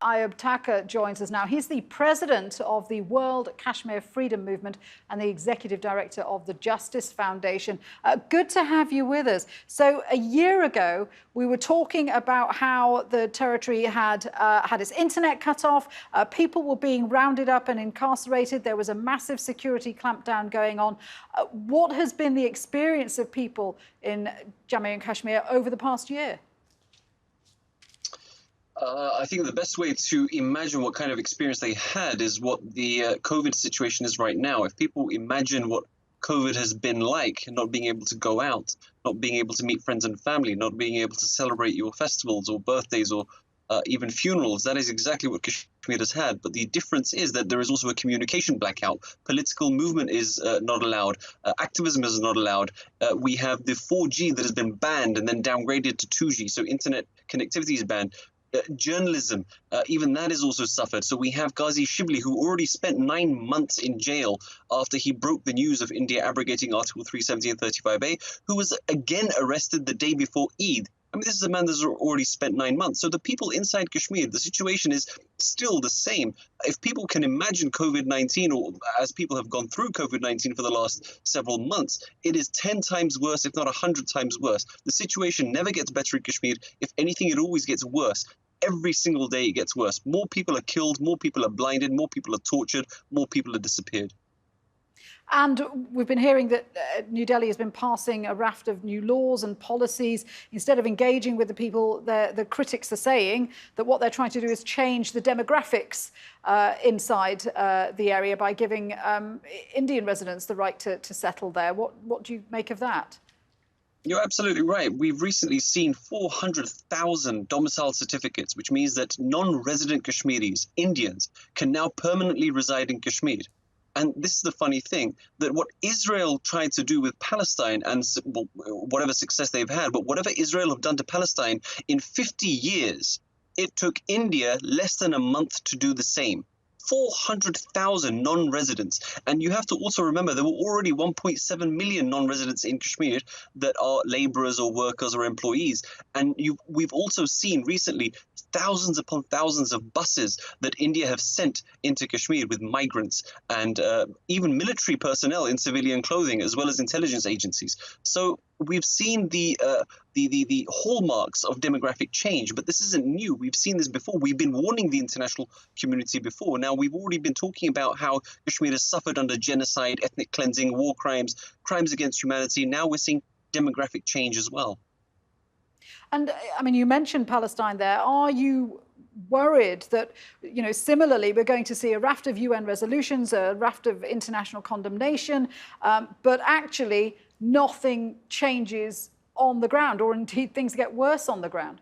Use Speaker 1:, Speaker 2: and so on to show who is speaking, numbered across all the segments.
Speaker 1: Ayyub Thakur joins us now. He's the president of the World Kashmir Freedom Movement and the executive director of the Justice Foundation. Good to have you with us. So a year ago, we were talking about how the territory had had its internet cut off. People were being rounded up and incarcerated. There was a massive security clampdown going on. What has been the experience of people in Jammu and Kashmir over the past year?
Speaker 2: I think the best way to imagine what kind of experience they had is what the COVID situation is right now. If people imagine what COVID has been like, not being able to go out, not being able to meet friends and family, not being able to celebrate your festivals or birthdays or even funerals, that is exactly what Kashmir has had. But the difference is that there is also a communication blackout. Political movement is not allowed. Activism is not allowed. We have the 4G that has been banned and then downgraded to 2G. So internet connectivity is banned. Journalism, even that has also suffered. So we have Ghazi Shibli, who already spent 9 months in jail after he broke the news of India abrogating Article 370 and 35A, who was again arrested the day before Eid. I mean, this is a man that's already spent 9 months. So the people inside Kashmir, the situation is still the same. If people can imagine COVID-19, or as people have gone through COVID-19 for the last several months, it is 10 times worse, if not 100 times worse. The situation never gets better in Kashmir. If anything, it always gets worse. Every single day it gets worse. More people are killed, more people are blinded, more people are tortured, more people are disappeared.
Speaker 1: And we've been hearing that New Delhi has been passing a raft of new laws and policies. Instead of engaging with the people, the critics are saying that what they're trying to do is change the demographics inside the area by giving Indian residents the right to settle there. What do you make of that?
Speaker 2: You're absolutely right. We've recently seen 400,000 domicile certificates, which means that non-resident Kashmiris, Indians, can now permanently reside in Kashmir. And this is the funny thing, that what Israel tried to do with Palestine, and whatever success they've had, but whatever Israel have done to Palestine in 50 years, it took India less than a month to do the same. 400,000 non-residents. And you have to also remember there were already 1.7 million non-residents in Kashmir that are laborers or workers or employees. And we've also seen recently thousands upon thousands of buses that India have sent into Kashmir with migrants and even military personnel in civilian clothing, as well as intelligence agencies. So we've seen the hallmarks of demographic change, but this isn't new. We've seen this before. We've been warning the international community before. Now, we've already been talking about how Kashmir has suffered under genocide, ethnic cleansing, war crimes, crimes against humanity. Now we're seeing demographic change as well.
Speaker 1: And I mean, you mentioned Palestine there. Are you worried that, you know, similarly, we're going to see a raft of UN resolutions, a raft of international condemnation, but actually nothing changes on the ground, or indeed things get worse on the ground?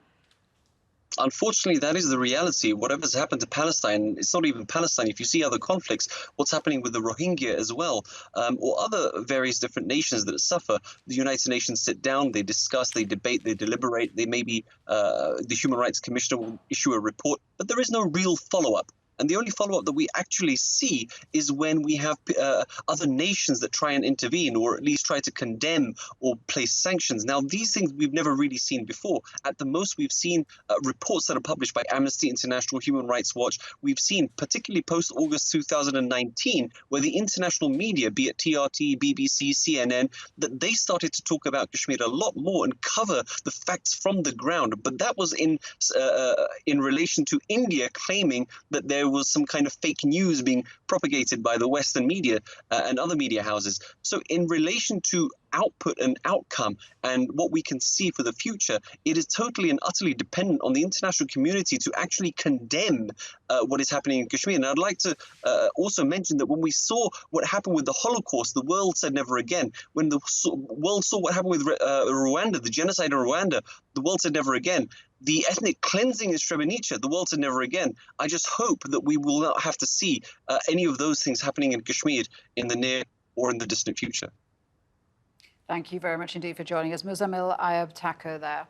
Speaker 2: Unfortunately, that is the reality. Whatever's happened to Palestine, it's not even Palestine. If you see other conflicts, what's happening with the Rohingya as well, or other various different nations that suffer, the United Nations sit down, they discuss, they debate, they deliberate. They maybe the Human Rights Commissioner will issue a report, but there is no real follow-up. And the only follow-up that we actually see is when we have other nations that try and intervene, or at least try to condemn or place sanctions. Now, these things we've never really seen before. At the most, we've seen reports that are published by Amnesty International, Human Rights Watch. We've seen, particularly post-August 2019, where the international media, be it TRT, BBC, CNN, that they started to talk about Kashmir a lot more and cover the facts from the ground. But that was in relation to India claiming that there was some kind of fake news being propagated by the Western media and other media houses. So in relation to output and outcome and what we can see for the future, it is totally and utterly dependent on the international community to actually condemn what is happening in Kashmir. And I'd like to also mention that when we saw what happened with the Holocaust, the world said never again. When the world saw what happened with Rwanda, the genocide in Rwanda, the world said never again. The ethnic cleansing in Srebrenica, the world said never again. I just hope that we will not have to see any of those things happening in Kashmir in the near or in the distant future.
Speaker 1: Thank you very much indeed for joining us. Muzzammil Ayyub Thakur there.